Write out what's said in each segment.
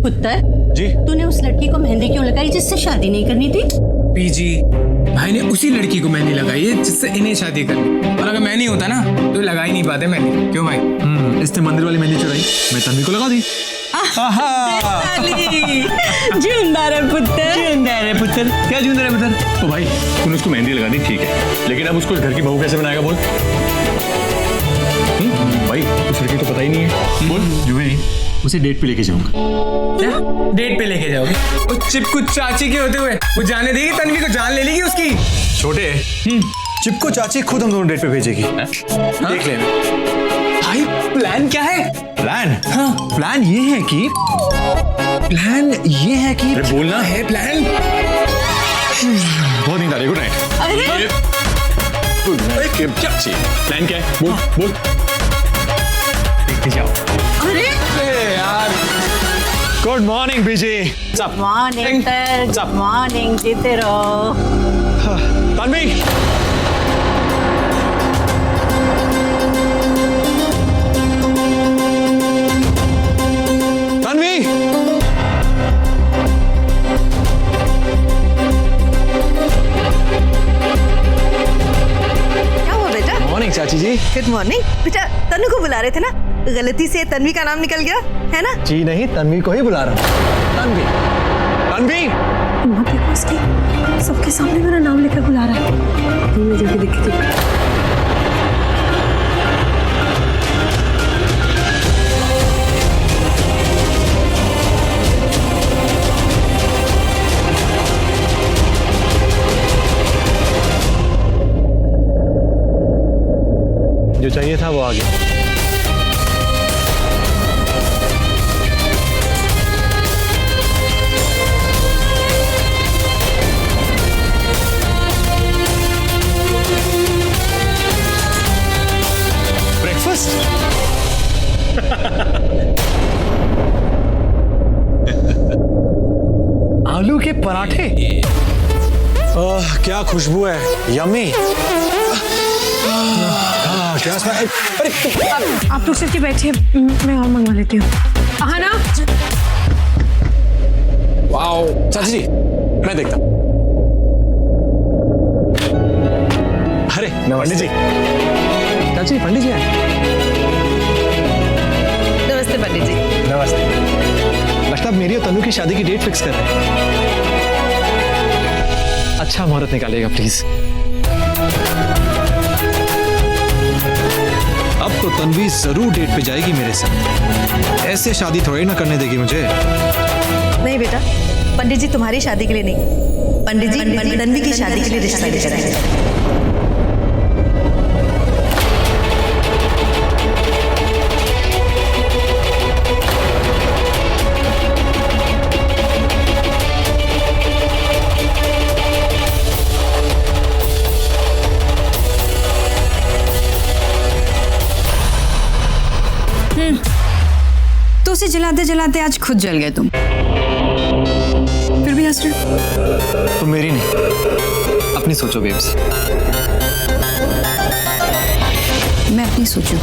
पुत्र जी। तूने उस लड़की को मेहंदी क्यों लगाई जिससे शादी नहीं करनी थी? पीजी भाई ने उसी लड़की को मेहंदी लगाई है जिससे इन्हें शादी करनी, और अगर मैं नहीं होता ना तो लगा ही नहीं पाते मेहंदी। क्यों भाई? इसने मंदिर वाली मेहंदी चुराई, मैं तन्वी को लगा दी। जिंदा रहे पुत्र, जिंदा रहे पुत्र। क्या जिंदा रहे पुत्र? तो भाई तूने उसको मेहंदी लगा दी, ठीक है, लेकिन अब उसको घर की बहू कैसे बनाएगा बोल? भाई उस लड़की तो पता ही नहीं है। बोल जो है उसे डेट पे लेके जाऊंगा। क्या डेट पे लेके जाओगे? वो चिपकू चाची के होते हुए वो जाने देगी? तन्वी को जान ले लेगी उसकी? छोटे चिपको चाची खुद हम दोनों डेट पे भेजेगी। देख लेना। भाई प्लान क्या है? प्लान? हाँ प्लान ये है कि अरे बोलना है प्लान। बहुत नींद आ रही। Good night. अरे गुड नाइट। क्या प्लान क्या है? बोल बोल। देखते जाओ। अरे यार गुड मॉर्निंग बीजी। मॉर्निंग सर, गुड मॉर्निंग, जीते रहो। तन्वी तन्वी क्या हुआ बेटा? मॉर्निंग चाची जी। गुड मॉर्निंग बेटा। तन्वी को बुला रहे थे ना, गलती से तन्वी का नाम निकल गया है ना? जी नहीं, तन्वी को ही बुला रहा हूँ। तन्वी तन्वी मत देखो उसकी, सबके सामने मेरा नाम लेकर बुला रहा है। तुमने जल्दी देखी थी। जो चाहिए था वो आ गया। ब्रेकफास्ट? आलू के पराठे? क्या खुशबू है, यम्मी। क्या अरे आप लोग सबके बैठे, मैं और मंगवा लेती हूँ। आहाना वाओ चाची जी, मैं देखता हूँ। अरे पंडित जी, चाची पंडित जी आए। नमस्ते पंडित जी। नमस्ते। लगता है मेरी और तनु की शादी की डेट फिक्स कर रहे हैं। अच्छा मुहूर्त निकालिएगा प्लीज। अब तो तन्वी जरूर डेट पे जाएगी मेरे साथ। ऐसे शादी थोड़ी ना करने देगी मुझे। नहीं बेटा, पंडित जी तुम्हारी शादी के लिए नहीं, पंडित जी तन्वी की शादी के लिए रिश्ता लेकर आए हैं। तो उसे जलाते जलाते आज खुद जल गए तुम। फिर भी हंस रहे। तो मेरी नहीं, अपनी सोचो बेब्स। मैं अपनी सोचूं।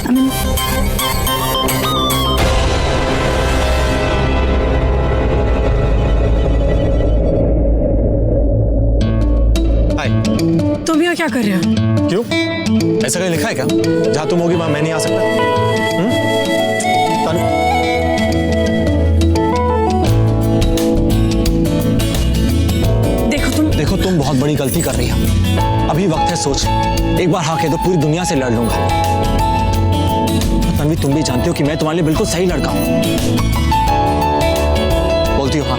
अमीन हाय। तुम यहाँ क्या कर रहे हो? क्यों? ऐसा कहीं लिखा है क्या? जहां तुम होगी वहां मैं नहीं आ सकता? देखो तुम बहुत बड़ी गलती कर रही हो। अभी वक्त है सोच। एक बार हाँ कह दो, पूरी दुनिया से लड़ लूंगा। तन्वी तुम भी जानती हो कि मैं तुम्हारे लिए बिल्कुल सही लड़का हूं। बोलती हो हाँ?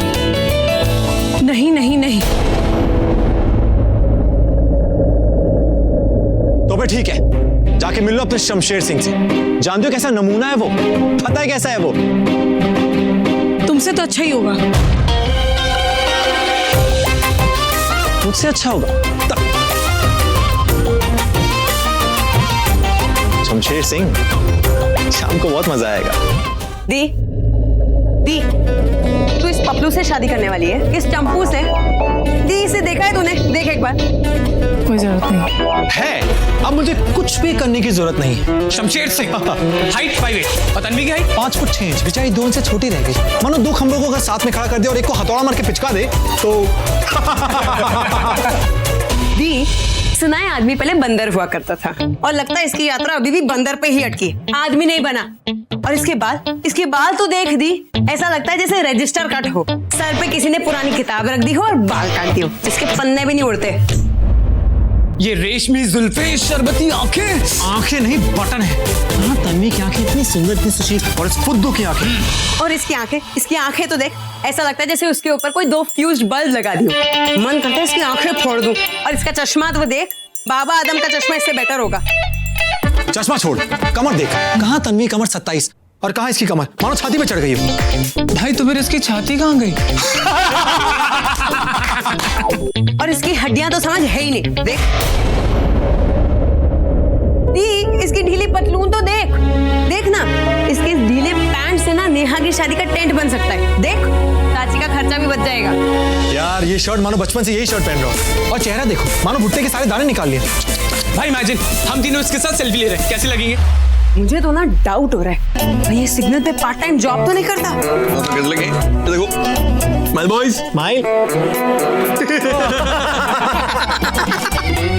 नहीं नहीं नहीं। तो फिर ठीक है, जाके मिल लो अपने शमशेर सिंह से। जानते हो कैसा नमूना है वो? पता है कैसा है वो? तुमसे तो अच्छा ही होगा। मुझसे अच्छा होगा? शमशेर सिंह, शाम को बहुत मजा आएगा। दी दी, तू इस पपलू से शादी करने वाली है, किस चंपू से? दी इसे देखा है तूने? देख एक बार। कोई जरूरत नहीं है। अब मुझे कुछ भी करने की जरूरत नहीं। शमशेर सिंह, हाइट 5'8" और तन्वी की हाइट 5 फुट 6 इंच, बेचारी 2 इंच से छोटी रह गई। मानो 2 खंभों को अगर साथ में खड़ा कर दे और एक को हथौड़ा मार के पिचका दे तो दी सुना है आदमी पहले बंदर हुआ करता था और लगता है इसकी यात्रा अभी भी बंदर पे ही अटकी, आदमी नहीं बना। और इसके बाल तो देख दी, ऐसा लगता है जैसे रजिस्टर कट हो, सर पे किसी ने पुरानी किताब रख दी हो और बाल काट दी हो, जिसके पन्ने भी नहीं उड़ते। ये रेशमी जुल्फे, शरबती आंखें नहीं बटन है। हाँ, तन्वी की आंखें इतनी सुंदर, इतनी सुशील, और इस फुद्दू की आंखें। और इसकी आंखें तो देख, ऐसा लगता है जैसे उसके ऊपर कोई 2 फ्यूज बल्ब लगा दी हो। मन करता है इसकी आंखें फोड़ दूं। और इसका चश्मा तो देख, बाबा आदम का चश्मा इससे बेटर होगा। चश्मा छोड़, कमर देख। कहाँ तन्वी कमर 27 और कहाँ इसकी कमर मानो छाती पे चढ़ गई हो। भाई तो फिर इसकी छाती कहाँ गई? और इसकी हड्डियां तो समझ है ही नहीं, देख। इसकी ढीली पतलून तो देख ना, इसके ढीले पैंट से ना नेहा की शादी का टेंट बन सकता है। देख, चाची का खर्चा भी बच जाएगा। यार ये शर्ट मानो बचपन से यही शर्ट पहन रहा हूँ, और चेहरा देखो मानो भुट्टे के सारे दाने निकाल लिए। भाई इमेजिन हम तीनों इसके साथ सेल्फी ले रहे हैं, कैसे लगेंगे? मुझे तो ना डाउट हो रहा है, भाई ये सिग्नल पे पार्ट टाइम जॉब तो नहीं करता? कैसे लगे? देखो, स्माइल बॉयज, स्माइल।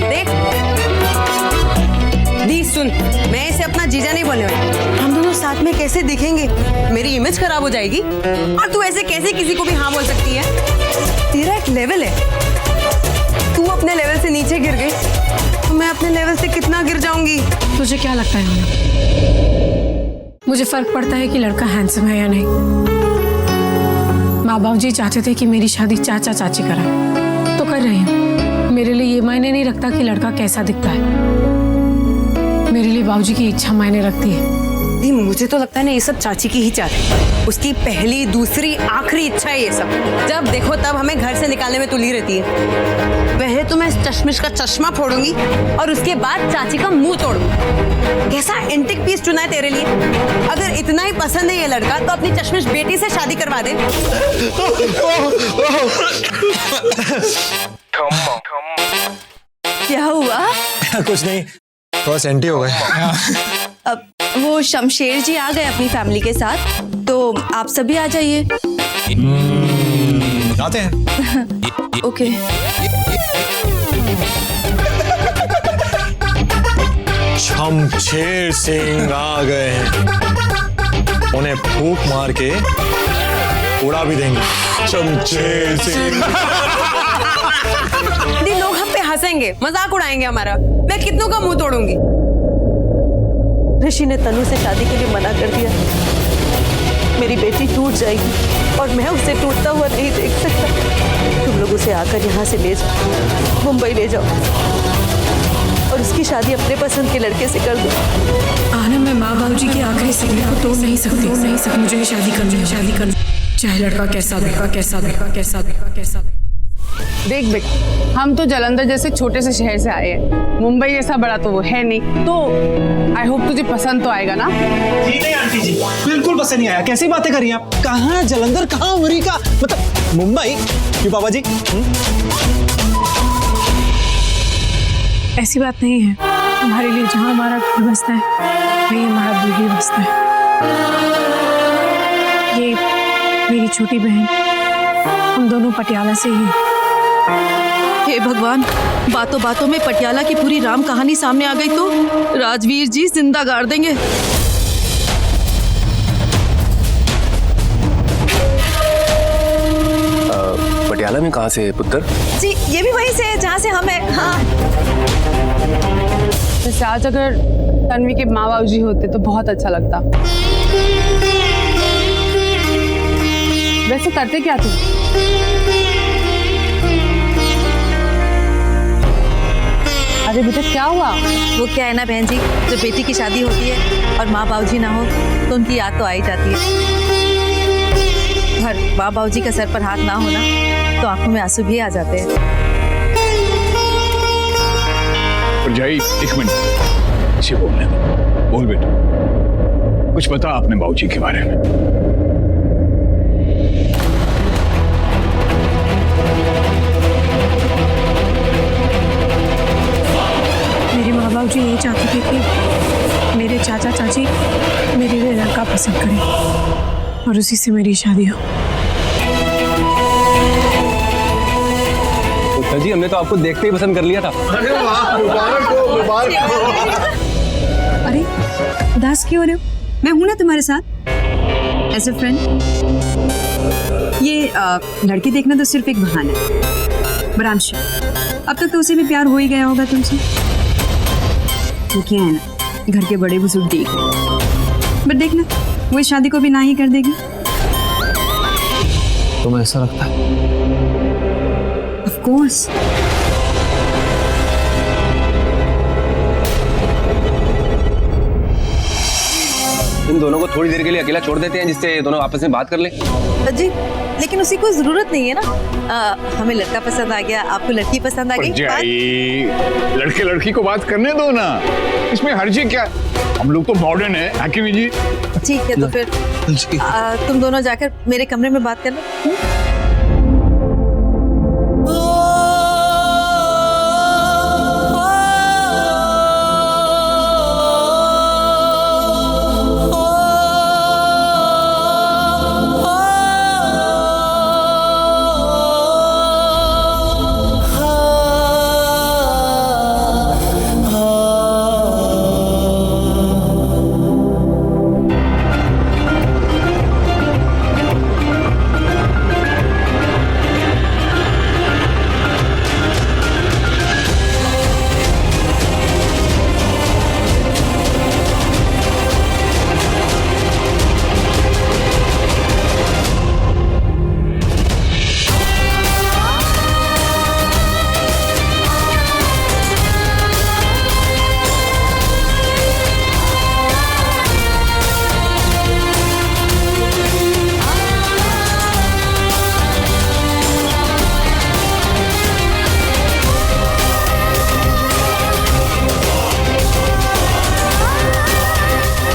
देख दी, सुन, मैं इसे अपना जीजा नहीं बोलने वाली। हम दोनों साथ में कैसे दिखेंगे? मेरी इमेज खराब हो जाएगी। और तू ऐसे कैसे किसी को भी हाँ बोल सकती है? तेरा एक लेवल है, तू अपने लेवल से नीचे गिर गई तो मैं अपने लेवल से कितना गिर जाऊंगी? तुझे क्या लगता है मुझे फर्क पड़ता है कि लड़का हैंडसम है या नहीं? माँ बाप जी चाहते थे कि मेरी शादी चाचा चाची कराए तो कर रही हूँ। मेरे लिए ये मायने नहीं रखता कि लड़का कैसा दिखता है, मेरे लिए बाबूजी की इच्छा मायने रखती है। दी, मुझे तो लगता है ना ये सब चाची की ही चाहते हैं। उसकी पहली, दूसरी, आखिरी इच्छा है ये सब। जब देखो तब हमें घर से निकालने में तुली रहती है। पहले तो मैं इस चश्मिश का चश्मा फोड़ूंगी और उसके बाद चाची का मुंह तोड़ूंगी। कैसा एंटिक पीस चुना है तेरे लिए? अगर इतना ही पसंद है ये लड़का तो अपनी चश्मिश बेटी से शादी करवा दे। क्या हुआ? कुछ नहीं, थोड़ा सेंटी हो गए। अब वो शमशेर जी आ गए अपनी फैमिली के साथ, तो आप सभी आ जाइए। आते हैं। ओके। शमशेर सिंह आ गए हैं, उन्हें फूंक मार के उड़ा भी देंगे। शमशेर सिंह। लोग हम पे हंसेंगे, मजाक उड़ाएंगे हमारा। मैं कितनों का मुंह तोड़ूंगी। ऋषि ने तनु से शादी के लिए मना कर दिया। मेरी बेटी टूट जाएगी और मैं उसे टूटता हुआ नहीं देख सकता। तुम लोग उसे आकर यहाँ से ले जाओ, मुंबई ले जाओ और उसकी शादी अपने पसंद के लड़के से कर दो। आना, मैं माँ बाबू जी के आखिरी सिग्नल को तोड़ नहीं सकती। मुझे शादी करनी, चाहे लड़का कैसा भी। देख बेटा, हम तो जालंधर जैसे छोटे से शहर से आए हैं, मुंबई जैसा बड़ा तो वो है नहीं, तो आई होप तुझे पसंद तो आएगा ना? जी नहीं आंटी जी, बिल्कुल पसंद नहीं आया। कैसी बातें कर रही हैं आप? कहाँ जालंधर, कहाँ अमेरिका, मतलब मुंबई। क्यों पापा जी? ऐसी बात नहीं है, हमारे लिए जहाँ हमारा घर बसता है वही हमारा दिल भी बसता है। ये मेरी छोटी बहन, हम दोनों पटियाला से ही। हे भगवान, बातों बातों में पटियाला की पूरी राम कहानी सामने आ गई तो राजवीर जी जिंदा गाड़ देंगे। पटियाला में कहाँ से पुत्र? जी ये भी वहीं से है जहाँ से हम हैं। हाँ। जैसे आज अगर तन्वी के माँ बाबू जी होते तो बहुत अच्छा लगता। वैसे करते क्या तुम? अरे बेटा क्या हुआ? वो क्या है ना बहन जी, जब बेटी की शादी होती है और माँ बाबूजी ना हो तो उनकी याद तो आ ही जाती है। पर माँ बाबूजी का सर पर हाथ ना होना तो आंखों में आंसू भी आ जाते हैं। जाई, एक मिनट, इसे बोलने दो। बोल बेटा, कुछ बता अपने बाबूजी के बारे में। बाबूजी यही चाहते थे कि मेरे चाचा चाची मेरे लिए लड़का पसंद करें और उसी से मेरी शादी हो। पुत्र जी, हमने तो आपको देखते ही पसंद कर लिया था। अरे वाह, मुबारक हो, मुबारक हो। अरे उदास क्यों हो रहे हो? मैं हूं ना तुम्हारे साथ एज ए फ्रेंड। ये लड़की देखना तो सिर्फ एक बहाना है। बरामश, अब तक तो उसे भी प्यार हो ही गया होगा तुमसे। तो क्या है ना, घर के बड़े बुजुर्ग देख बट देखना वो इस शादी को भी ना ही कर देगी। तुम्हें ऐसा लगता है? Of course. इन दोनों को थोड़ी देर के लिए अकेला छोड़ देते हैं, जिससे ये दोनों आपस में बात कर ले। जी लेकिन उसी को जरूरत नहीं है ना। हमें लड़का पसंद आ गया, आपको लड़की पसंद आ गई। भरजाई, लड़के लड़की को बात करने दो ना, इसमें हर्जी क्या है? हम लोग तो मॉडर्न है हाकिमी जी। ठीक है, तो फिर तुम दोनों जाकर मेरे कमरे में बात कर लो।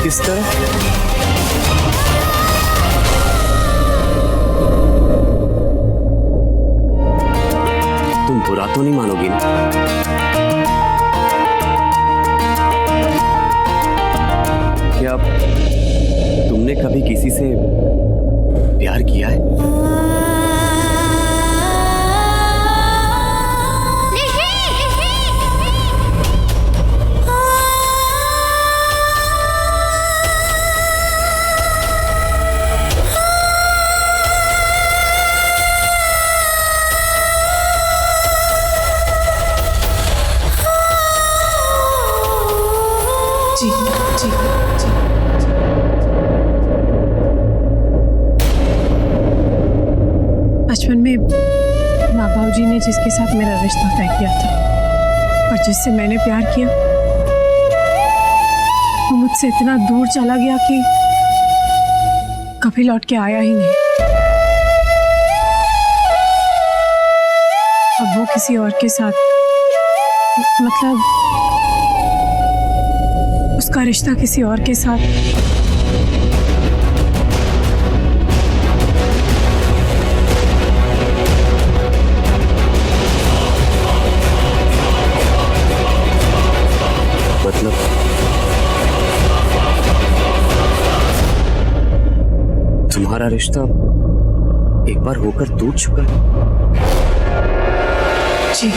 किस तरह? तुम बुरा तो नहीं मानोगी ना? क्या तुमने कभी किसी से प्यार किया है? जी जी जी। बचपन में माँ बाबूजी ने जिसके साथ मेरा रिश्ता तय किया था और जिससे मैंने प्यार किया, वो मुझसे इतना दूर चला गया कि कभी लौट के आया ही नहीं। अब वो किसी और के साथ, मतलब उसका रिश्ता किसी और के साथ। मतलब तुम्हारा रिश्ता एक बार होकर टूट चुका है? जी।